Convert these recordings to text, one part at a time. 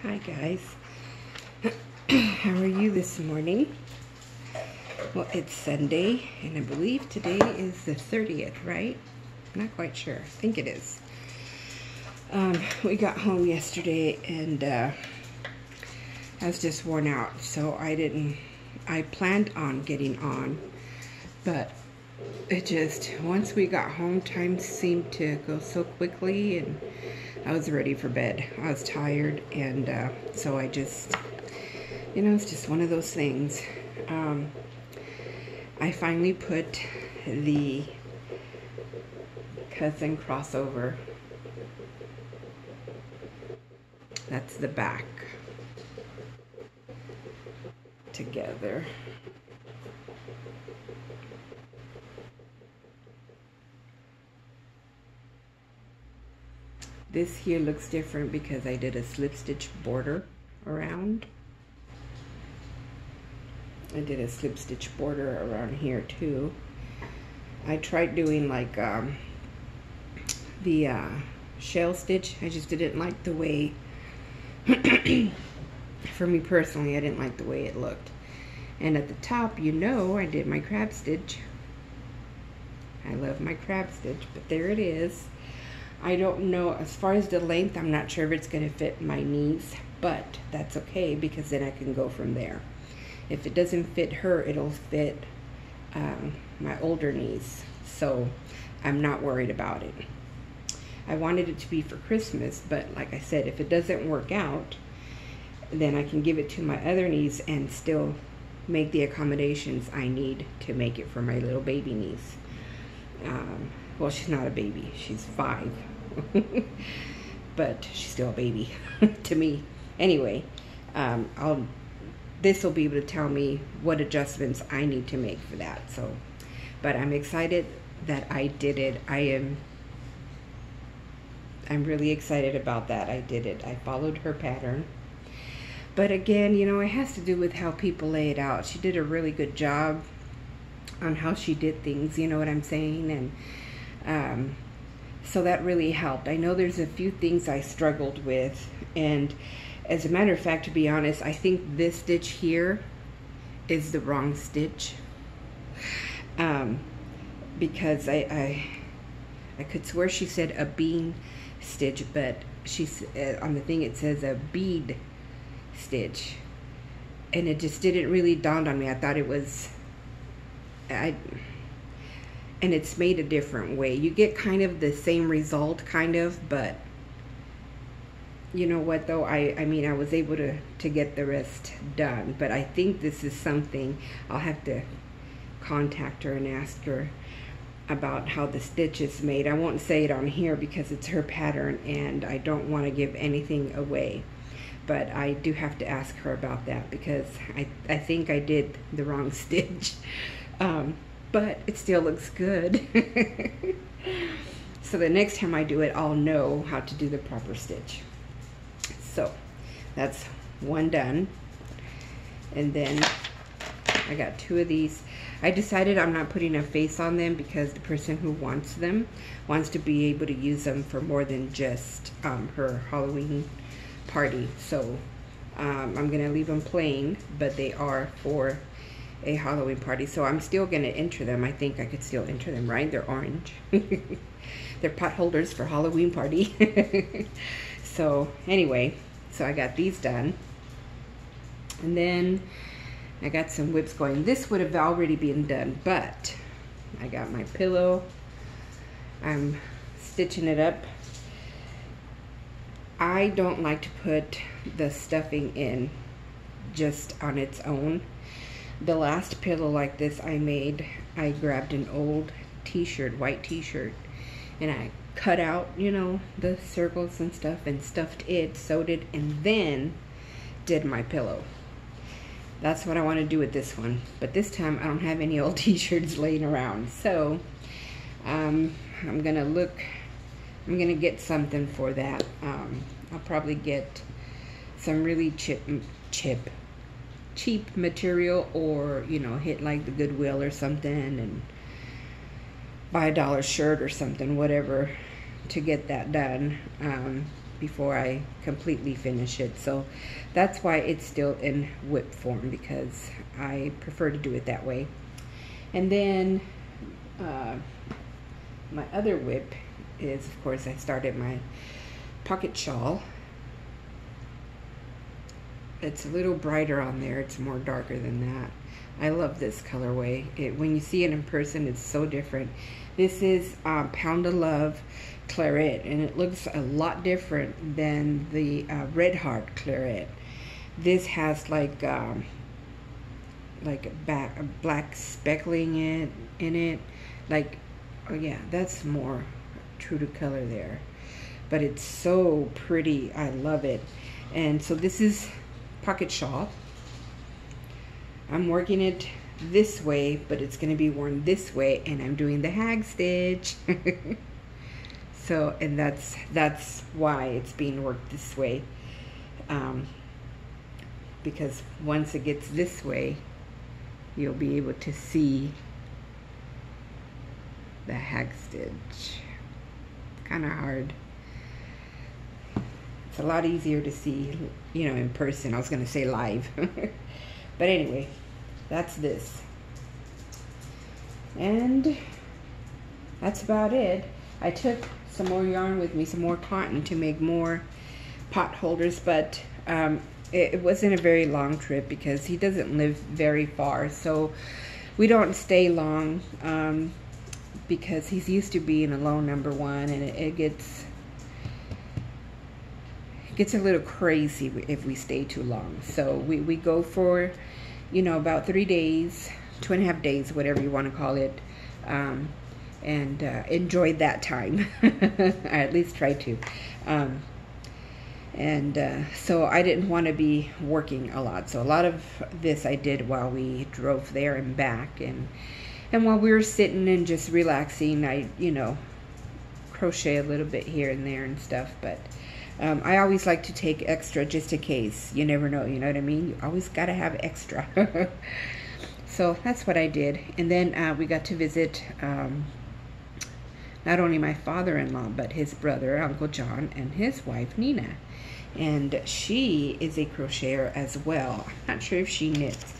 Hi guys, how are you this morning? Well, it's Sunday and I believe today is the 30th, right? Not quite sure. I think it is. We got home yesterday and I was just worn out, so I planned on getting on, but it just, once we got home, time seemed to go so quickly and I was ready for bed. I was tired, and so I just, it's just one of those things. I finally put the cousin crossover, that's the back, together. This here looks different because I did a slip stitch border around. I did a slip stitch border around here too. I tried doing like the shell stitch. I just didn't like the way, for me personally, I didn't like the way it looked. And at the top, I did my crab stitch. I love my crab stitch, but there it is. I don't know, as far as the length, I'm not sure if it's going to fit my knees, but that's okay because then I can go from there. If it doesn't fit her, it'll fit my older knees, so I'm not worried about it. I wanted it to be for Christmas, but like I said, if it doesn't work out, then I can give it to my other knees and still make the accommodations I need to make it for my little baby niece. Well, she's not a baby, she's 5. But she's still a baby to me. Anyway, this will be able to tell me what adjustments I need to make for that. So, but I'm excited that I did it. I'm really excited about that. I did it. I followed her pattern. But again, it has to do with how people lay it out. She did a really good job on how she did things, you know what I'm saying? And so that really helped. I know there's a few things I struggled with, and as a matter of fact, to be honest, I think this stitch here is the wrong stitch, because I could swear she said a bean stitch, but she's on the thing it says a bead stitch, and it just didn't really dawn on me. I thought it was and it's made a different way. You get kind of the same result, kind of, but you know what though, I mean, I was able to get the rest done, but I think this is something I'll have to contact her and ask her about how the stitch is made. I won't say it on here because it's her pattern and I don't want to give anything away, but I do have to ask her about that because I think I did the wrong stitch. But it still looks good. So the next time I do it, I'll know how to do the proper stitch. So that's one done. And then I got 2 of these. I decided I'm not putting a face on them because the person who wants them wants to be able to use them for more than just her Halloween party. So I'm gonna leave them plain, but they are for a Halloween party, so I'm still gonna enter them. I think I could still enter them, right? They're orange. They're pot holders for Halloween party. So anyway, so I got these done, and then I got some whips going. This would have already been done, but I got my pillow. I'm stitching it up. I don't like to put the stuffing in just on its own. The last pillow like this I made, I grabbed an old t-shirt, white t-shirt, and I cut out, the circles and stuff and stuffed it, sewed it, and then did my pillow. That's what I want to do with this one. But this time I don't have any old t-shirts laying around. So I'm gonna get something for that. I'll probably get some really cheap material, or hit like the Goodwill or something and buy a $1 shirt or something, whatever, to get that done. before I completely finish it. So that's why it's still in whip form, because I prefer to do it that way. And then my other whip is, of course, I started my pocket shawl. It's a little brighter on there. It's more darker than that. I love this colorway. When you see it in person, it's so different. This is Pound of Love Claret, and it looks a lot different than the Red Heart Claret. This has like a black speckling in it. Like, oh yeah, that's more true to color there. But it's so pretty. I love it. And so this is pocket shawl. I'm working it this way, but it's going to be worn this way, and I'm doing the hag stitch. So, and that's why it's being worked this way, because once it gets this way, you'll be able to see the hag stitch. Kind of hard. It's a lot easier to see, you know, in person. I was going to say live. But anyway, that's this. And that's about it. I took some more yarn with me, some more cotton, to make more pot holders, but it wasn't a very long trip because he doesn't live very far, so we don't stay long, because he's used to being alone, number one, and it gets a little crazy if we stay too long. So we go for, you know, about 3 days, 2.5 days, whatever you want to call it, and enjoyed that time. I at least try to. So I didn't want to be working a lot. So a lot of this I did while we drove there and back, and while we were sitting and just relaxing, I, you know, crochet a little bit here and there and stuff. But I always like to take extra just in case. You never know, you know what I mean? You always got to have extra. So that's what I did. And then we got to visit not only my father-in-law, but his brother, Uncle John, and his wife, Nina. And she is a crocheter as well. I'm not sure if she knits,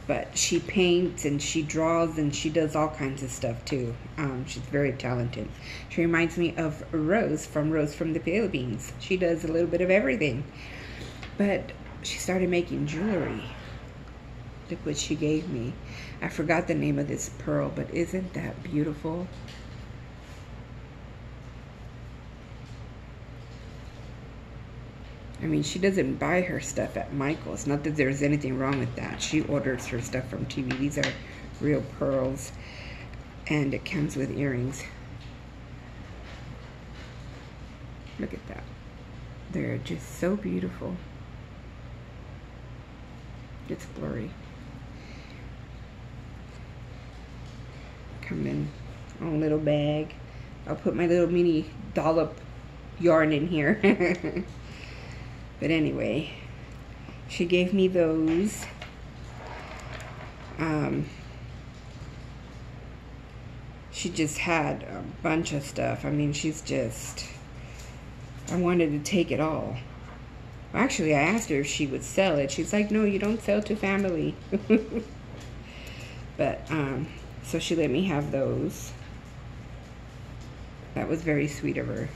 but she paints and she draws and she does all kinds of stuff too. She's very talented. She reminds me of Rose from the Philippines. She does a little bit of everything. But she started making jewelry. Look what she gave me. I forgot the name of this pearl, but isn't that beautiful? I mean, she doesn't buy her stuff at Michael's. Not that there's anything wrong with that. She orders her stuff from TV. These are real pearls, and it comes with earrings. Look at that. They're just so beautiful. It's blurry. Come in a little bag. I'll put my little mini dollop yarn in here. But anyway, she gave me those. She just had a bunch of stuff. I mean, she's just, I wanted to take it all. Actually, I asked her if she would sell it. She's like, no, you don't sell to family. But, so she let me have those. That was very sweet of her.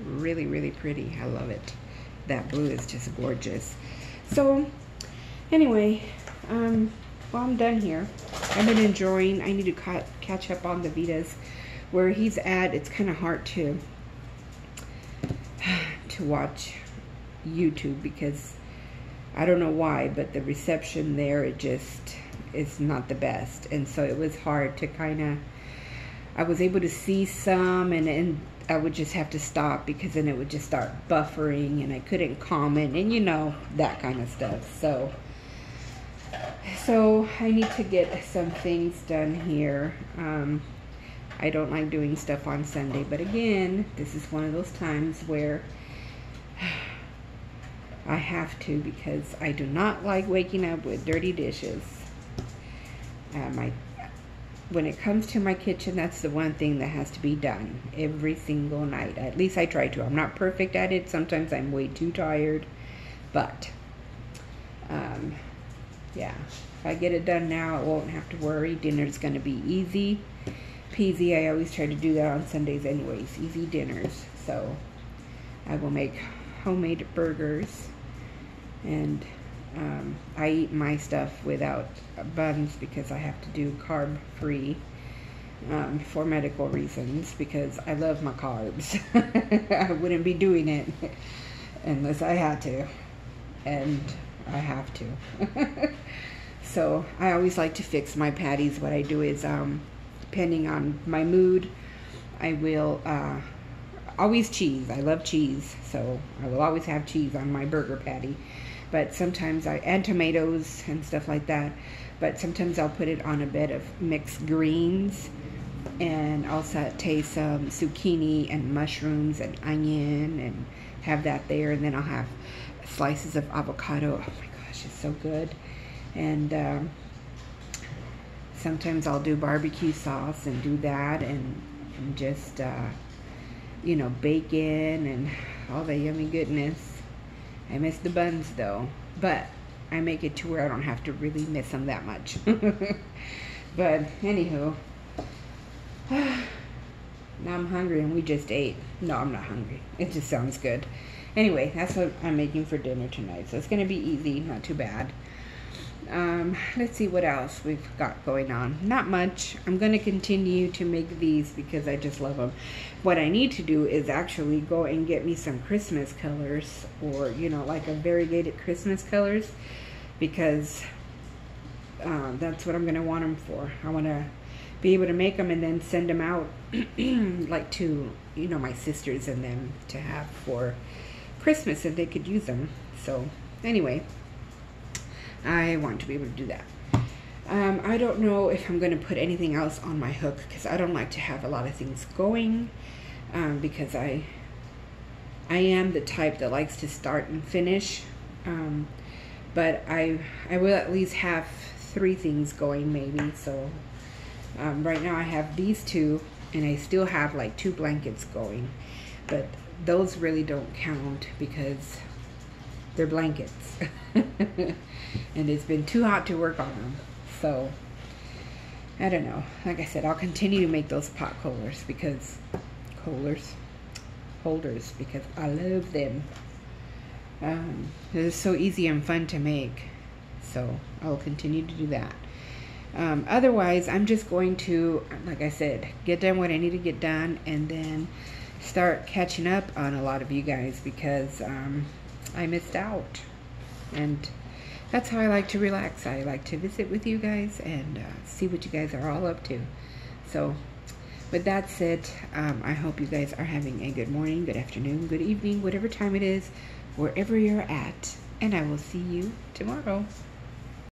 Really, really pretty. I love it. That blue is just gorgeous. So, anyway, well, I'm done here. I've been enjoying. I need to catch up on the Vedas. Where he's at, it's kind of hard to watch YouTube because I don't know why, but the reception there, it just is not the best. And so it was hard to kind of, I was able to see some, and I would just have to stop because then it would just start buffering and I couldn't comment, and you know, that kind of stuff. So I need to get some things done here. I don't like doing stuff on Sunday, but again, this is one of those times where I have to, because I do not like waking up with dirty dishes. when it comes to my kitchen, that's the one thing that has to be done every single night. At least I try to. I'm not perfect at it. Sometimes I'm way too tired. But, yeah. If I get it done now, I won't have to worry. Dinner's going to be easy peasy. I always try to do that on Sundays anyways. Easy dinners. So, I will make homemade burgers. And I eat my stuff without buns because I have to do carb-free for medical reasons, because I love my carbs. I wouldn't be doing it unless I had to, and I have to. So I always like to fix my patties. What I do is, depending on my mood, I will always cheese. I love cheese, so I will always have cheese on my burger patty. But sometimes and tomatoes and stuff like that. But sometimes I'll put it on a bed of mixed greens, and I'll saute some zucchini and mushrooms and onion and have that there. And then I'll have slices of avocado. Oh my gosh, it's so good. And sometimes I'll do barbecue sauce and do that, and just, you know, bacon and all the yummy goodness. I miss the buns though, but I make it to where I don't have to really miss them that much. But anywho, now I'm hungry, and we just ate. No, I'm not hungry. It just sounds good. Anyway, that's what I'm making for dinner tonight. So it's going to be easy, not too bad. Let's see what else we've got going on. Not much. I'm going to continue to make these because I just love them. What I need to do is actually go and get me some Christmas colors, or, you know, like a variegated Christmas colors, because that's what I'm going to want them for. I want to be able to make them and then send them out like to, you know, my sisters and them to have for Christmas, and they could use them. So anyway, I want to be able to do that. I don't know if I'm going to put anything else on my hook, because I don't like to have a lot of things going, because I am the type that likes to start and finish, but I will at least have 3 things going maybe. So right now I have these 2, and I still have like 2 blankets going, but those really don't count because they're blankets. And it's been too hot to work on them. So I don't know. Like I said, I'll continue to make those pot holders because I love them. They're so easy and fun to make. So I'll continue to do that. Otherwise, I'm just going to, like I said, get done what I need to get done, and then start catching up on a lot of you guys, because I missed out. And that's how I like to relax. I like to visit with you guys and see what you guys are all up to. So with that said, I hope you guys are having a good morning, good afternoon, good evening, whatever time it is, wherever you're at. And I will see you tomorrow.